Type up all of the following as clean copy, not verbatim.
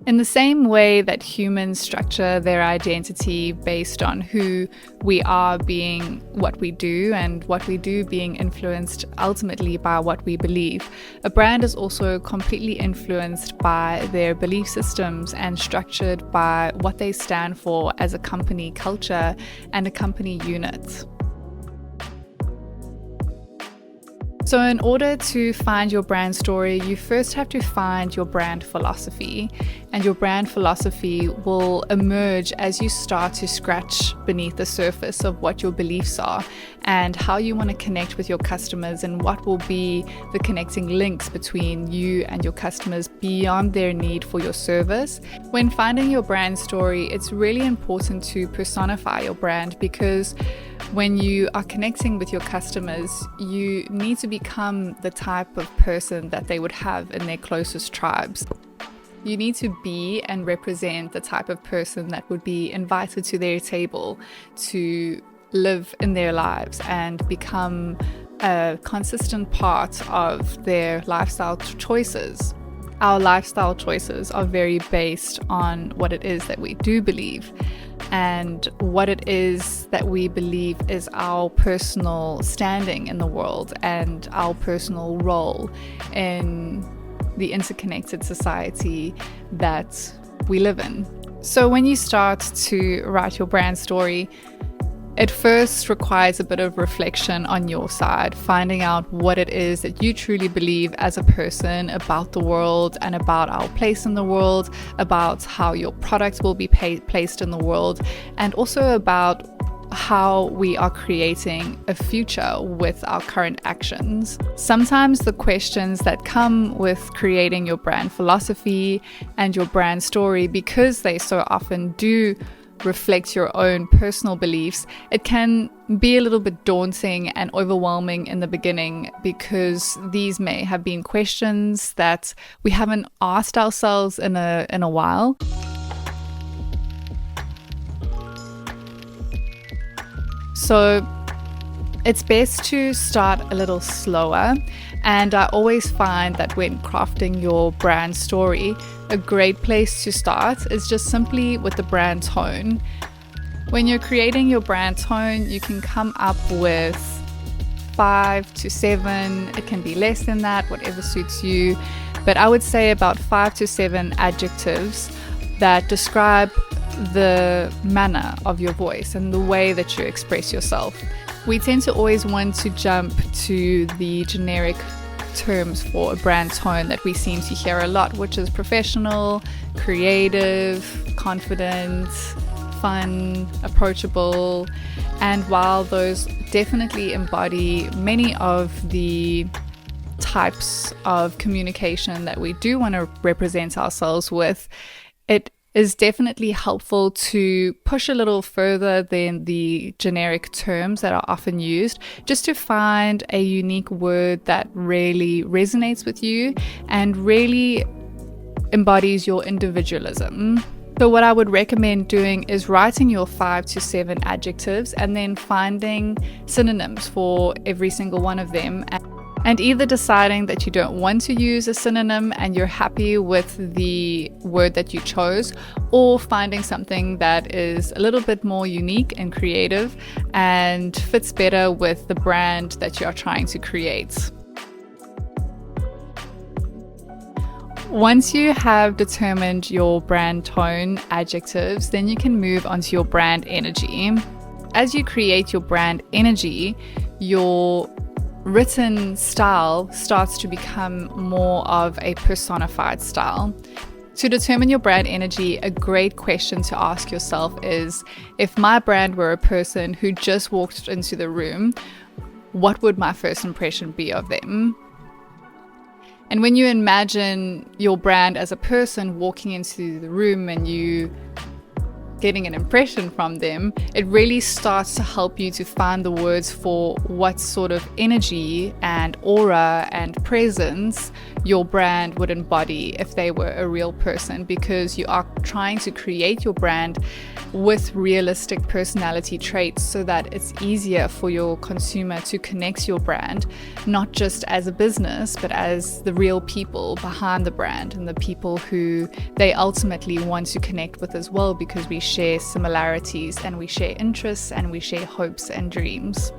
In the same way that humans structure their identity based on who we are being what we do, and what we do being influenced ultimately by what we believe, a brand is also completely influenced by their belief systems and structured by what they stand for as a company culture and a company unit. So in order to find your brand story, you first have to find your brand philosophy. And your brand philosophy will emerge as you start to scratch beneath the surface of what your beliefs are and how you want to connect with your customers, and what will be the connecting links between you and your customers beyond their need for your service. When finding your brand story, it's really important to personify your brand, because when you are connecting with your customers, you need to become the type of person that they would have in their closest tribes. You need to be and represent the type of person that would be invited to their table to live in their lives and become a consistent part of their lifestyle choices. Our lifestyle choices are very based on what it is that we do believe, and what it is that we believe is our personal standing in the world and our personal role in the interconnected society that we live in. So when you start to write your brand story, it first requires a bit of reflection on your side, finding out what it is that you truly believe as a person about the world and about our place in the world, about how your product will be placed in the world, and also about how we are creating a future with our current actions. Sometimes the questions that come with creating your brand philosophy and your brand story, because they so often do reflect your own personal beliefs, it can be a little bit daunting and overwhelming in the beginning, because these may have been questions that we haven't asked ourselves in a while. So it's best to start a little slower, and I always find that when crafting your brand story, a great place to start is just simply with the brand tone. When you're creating your brand tone, you can come up with 5 to 7, it can be less than that, whatever suits you, but I would say about 5 to 7 adjectives that describe the manner of your voice and the way that you express yourself. We tend to always want to jump to the generic terms for a brand tone that we seem to hear a lot, which is professional, creative, confident, fun, approachable. And while those definitely embody many of the types of communication that we do want to represent ourselves with, it is definitely helpful to push a little further than the generic terms that are often used, just to find a unique word that really resonates with you and really embodies your individualism. So what I would recommend doing is writing your 5 to 7 adjectives and then finding synonyms for every single one of them, and either deciding that you don't want to use a synonym and you're happy with the word that you chose, or finding something that is a little bit more unique and creative and fits better with the brand that you are trying to create. Once you have determined your brand tone adjectives, then you can move on to your brand energy. As you create your brand energy, your written style starts to become more of a personified style. To determine your brand energy, a great question to ask yourself is, if my brand were a person who just walked into the room, what would my first impression be of them? And when you imagine your brand as a person walking into the room and you getting an impression from them, it really starts to help you to find the words for what sort of energy and aura and presence your brand would embody if they were a real person, because you are trying to create your brand with realistic personality traits so that it's easier for your consumer to connect your brand, not just as a business, but as the real people behind the brand and the people who they ultimately want to connect with as well, because we share similarities and we share interests and we share hopes and dreams.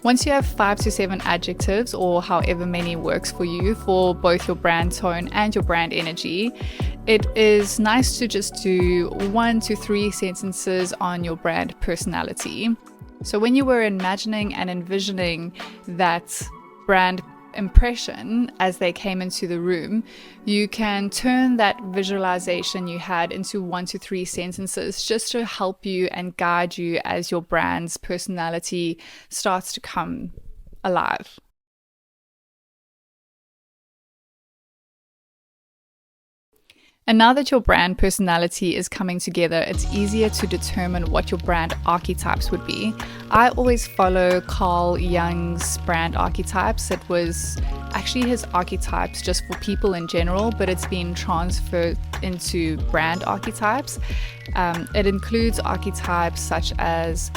Once you have 5 to 7 adjectives, or however many works for you, for both your brand tone and your brand energy, it is nice to just do 1 to 3 sentences on your brand personality. So when you were imagining and envisioning that brand impression as they came into the room, you can turn that visualization you had into 1 to 3 sentences just to help you and guide you as your brand's personality starts to come alive. And now that your brand personality is coming together, it's easier to determine what your brand archetypes would be. I always follow Carl Jung's brand archetypes. It was actually his archetypes just for people in general, but it's been transferred into brand archetypes. It includes archetypes such as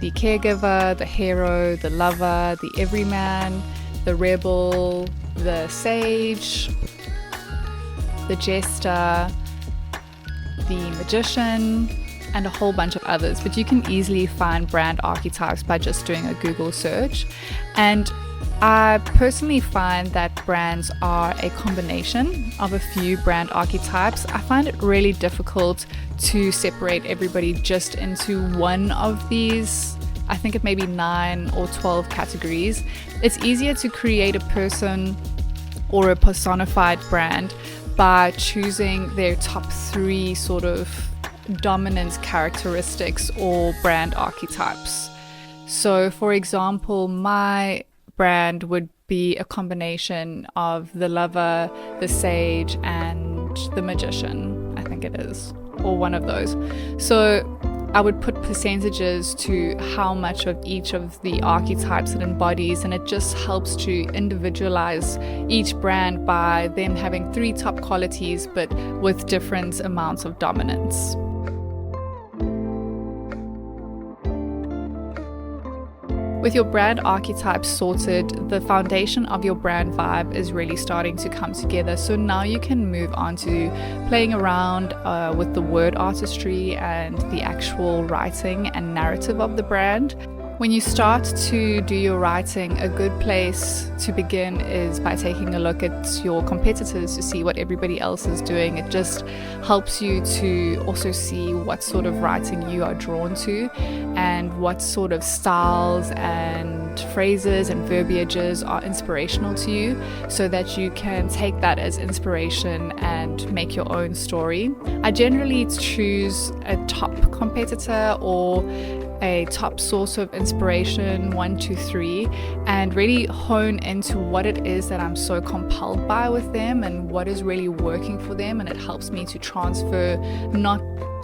the caregiver, the hero, the lover, the everyman, the rebel, the sage, the jester, the magician, and a whole bunch of others. But you can easily find brand archetypes by just doing a Google search. And I personally find that brands are a combination of a few brand archetypes. I find it really difficult to separate everybody just into one of these. I think it may be 9 or 12 categories. It's easier to create a person or a personified brand by choosing their top 3 sort of dominant characteristics or brand archetypes. So for example, my brand would be a combination of the lover, the sage, and the magician, I think it is, or one of those. So I would put percentages to how much of each of the archetypes it embodies, and it just helps to individualize each brand by them having 3 top qualities but with different amounts of dominance. With your brand archetypes sorted, the foundation of your brand vibe is really starting to come together. So now you can move on to playing around with the word artistry and the actual writing and narrative of the brand. When you start to do your writing, a good place to begin is by taking a look at your competitors to see what everybody else is doing. It just helps you to also see what sort of writing you are drawn to and what sort of styles and phrases and verbiages are inspirational to you, so that you can take that as inspiration and make your own story. I generally choose a top competitor or a top source of inspiration, 1, 2, 3, and really hone into what it is that I'm so compelled by with them and what is really working for them. And it helps me to transfer, not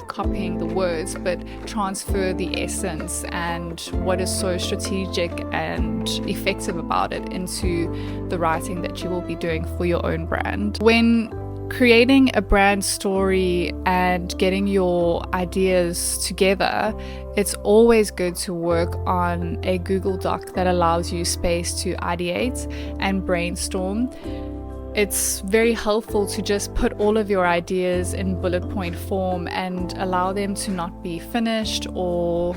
copying the words, but transfer the essence and what is so strategic and effective about it into the writing that you will be doing for your own brand. When creating a brand story and getting your ideas together, it's always good to work on a Google Doc that allows you space to ideate and brainstorm. It's very helpful to just put all of your ideas in bullet point form and allow them to not be finished or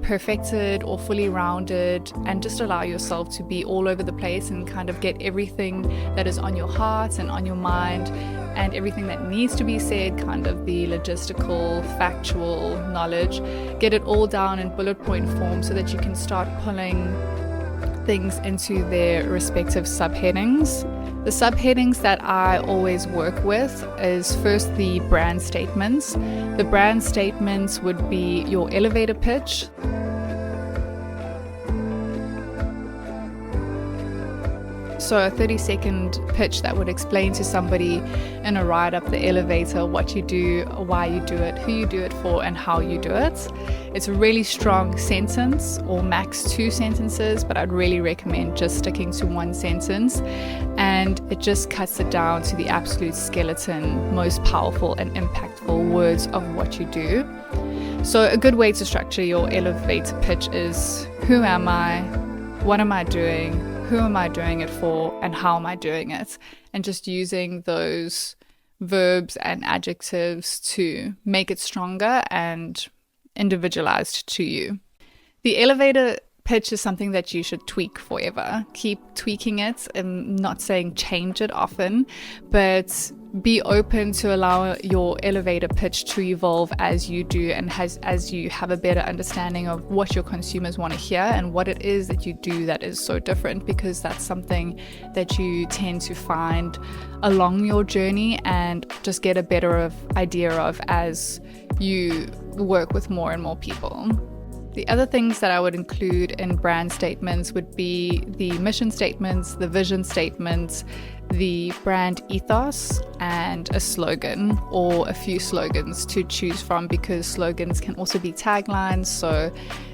perfected or fully rounded, and just allow yourself to be all over the place and kind of get everything that is on your heart and on your mind and everything that needs to be said, kind of the logistical, factual knowledge, get it all down in bullet point form so that you can start pulling things into their respective subheadings. The subheadings that I always work with is first the brand statements. The brand statements would be your elevator pitch, So a 30-second pitch that would explain to somebody in a ride up the elevator what you do, why you do it, who you do it for, and how you do it. It's a really strong sentence, or max 2 sentences, but I'd really recommend just sticking to 1 sentence. And it just cuts it down to the absolute skeleton, most powerful and impactful words of what you do. So a good way to structure your elevator pitch is: who am I? What am I doing? Who am I doing it for? And how am I doing it? And just using those verbs and adjectives to make it stronger and individualized to you. The elevator pitch is something that you should tweak forever. Keep tweaking it. I'm not saying change it often, but be open to allow your elevator pitch to evolve as you do, and as you have a better understanding of what your consumers want to hear and what it is that you do that is so different, because that's something that you tend to find along your journey and just get a better idea of as you work with more and more people. The other things that I would include in brand statements would be the mission statements, the vision statements, the brand ethos, and a slogan or a few slogans to choose from, because slogans can also be taglines. So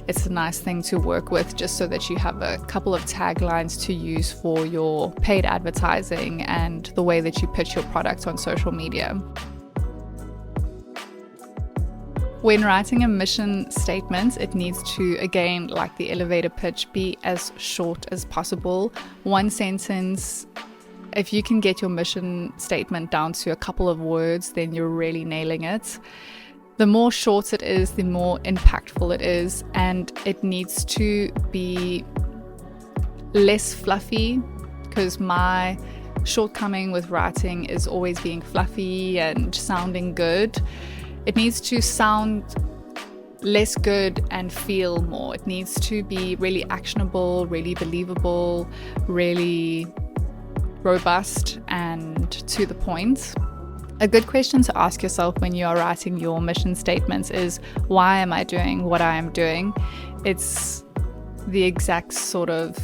it's a nice thing to work with, just so that you have a couple of taglines to use for your paid advertising and the way that you pitch your product on social media. When writing a mission statement, it needs to, again, like the elevator pitch, be as short as possible. 1 sentence. If you can get your mission statement down to a couple of words, then you're really nailing it. The more short it is, the more impactful it is, and it needs to be less fluffy, because my shortcoming with writing is always being fluffy and sounding good. It needs to sound less good and feel more. It needs to be really actionable, really believable, really robust and to the point. A good question to ask yourself when you are writing your mission statements is, why am I doing what I am doing? It's the exact sort of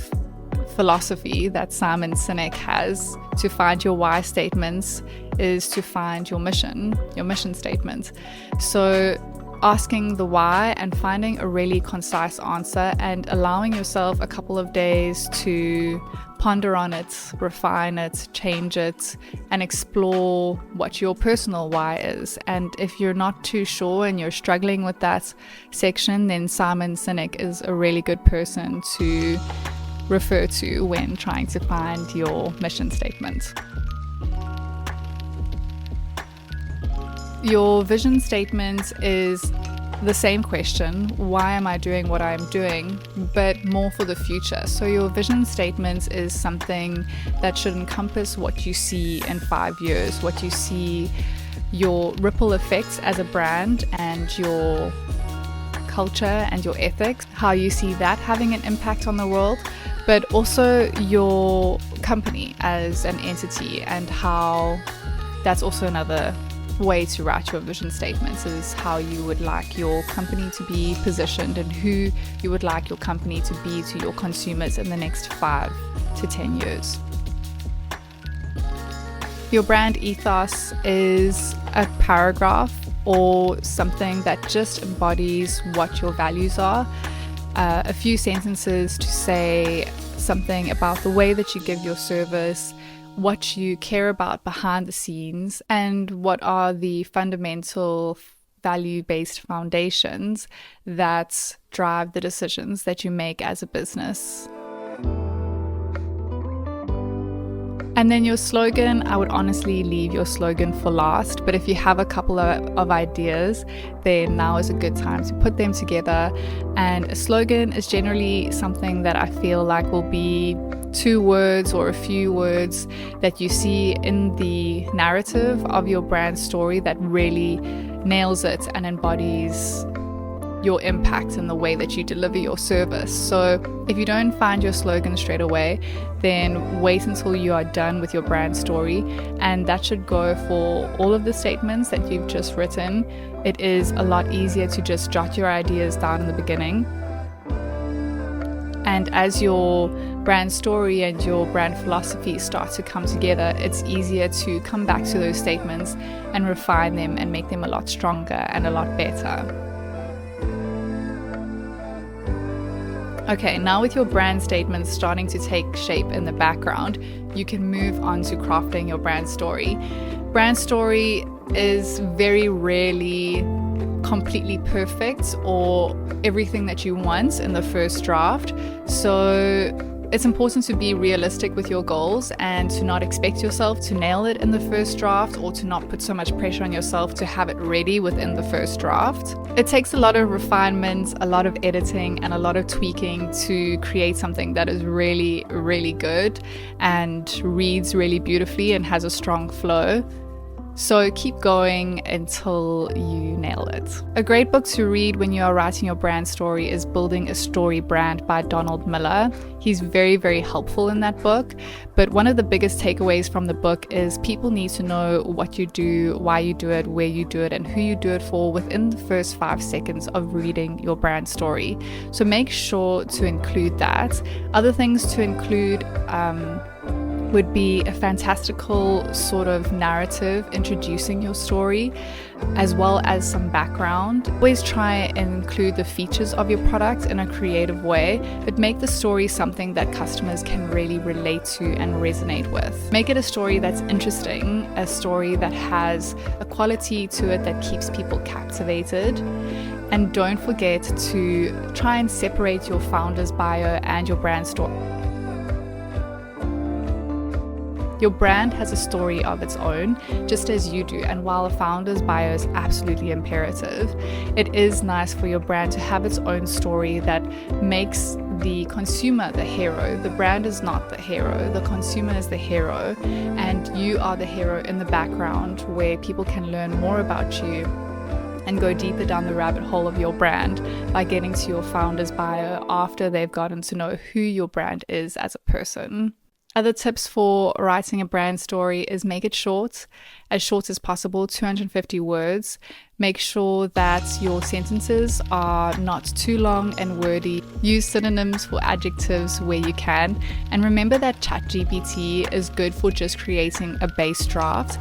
philosophy that Simon Sinek has. To find your why statements is to find your mission statement. So asking the why and finding a really concise answer, and allowing yourself a couple of days to ponder on it, refine it, change it, and explore what your personal why is. And if you're not too sure and you're struggling with that section, then Simon Sinek is a really good person to refer to when trying to find your mission statement. Your vision statement is the same question, why am I doing what I'm doing, but more for the future. So your vision statement is something that should encompass what you see in 5 years, what you see, your ripple effects as a brand, and your culture and your ethics, how you see that having an impact on the world, but also your company as an entity, and how that's also another way to write your vision statements, is how you would like your company to be positioned and who you would like your company to be to your consumers in the next 5 to 10 years. Your brand ethos is a paragraph or something that just embodies what your values are. A few sentences to say something about the way that you give your service, what you care about behind the scenes, and what are the fundamental value-based foundations that drive the decisions that you make as a business. And then your slogan, I would honestly leave your slogan for last, but if you have a couple of ideas, then now is a good time to put them together. And a slogan is generally something that I feel like will be 2 words or a few words that you see in the narrative of your brand story that really nails it and embodies your impact in the way that you deliver your service. So if you don't find your slogan straight away, then wait until you are done with your brand story, and that should go for all of the statements that you've just written. It is a lot easier to just jot your ideas down in the beginning, and as your brand story and your brand philosophy start to come together, it's easier to come back to those statements and refine them and make them a lot stronger and a lot better. Okay, now with your brand statements starting to take shape in the background, you can move on to crafting your brand story. Brand story is very rarely completely perfect or everything that you want in the first draft. So it's important to be realistic with your goals and to not expect yourself to nail it in the first draft, or to not put so much pressure on yourself to have it ready within the first draft. It takes a lot of refinement, a lot of editing, and a lot of tweaking to create something that is really, really good and reads really beautifully and has a strong flow. So keep going until you nail it. A great book to read when you are writing your brand story is Building a Story Brand by Donald Miller. He's very, very helpful in that book. But one of the biggest takeaways from the book is people need to know what you do, why you do it, where you do it, and who you do it for within the first 5 seconds of reading your brand story. So make sure to include that. Other things to include would be a fantastical sort of narrative introducing your story, as well as some background. Always try and include the features of your product in a creative way, but make the story something that customers can really relate to and resonate with. Make it a story that's interesting, a story that has a quality to it that keeps people captivated. And don't forget to try and separate your founder's bio and your brand story. Your brand has a story of its own, just as you do, and while a founder's bio is absolutely imperative, it is nice for your brand to have its own story that makes the consumer the hero. The brand is not the hero, the consumer is the hero, and you are the hero in the background where people can learn more about you and go deeper down the rabbit hole of your brand by getting to your founder's bio after they've gotten to know who your brand is as a person. Other tips for writing a brand story is make it short as possible, 250 words. Make sure that your sentences are not too long and wordy. Use synonyms for adjectives where you can. And remember that ChatGPT is good for just creating a base draft.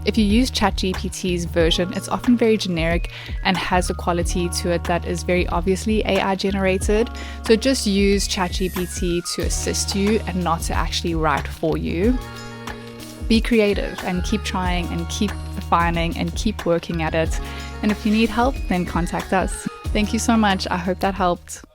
If you use ChatGPT's version, it's often very generic and has a quality to it that is very obviously AI generated. So just use ChatGPT to assist you and not to actually write for you. Be creative and keep trying and keep refining and keep working at it. And if you need help, then contact us. Thank you so much. I hope that helped.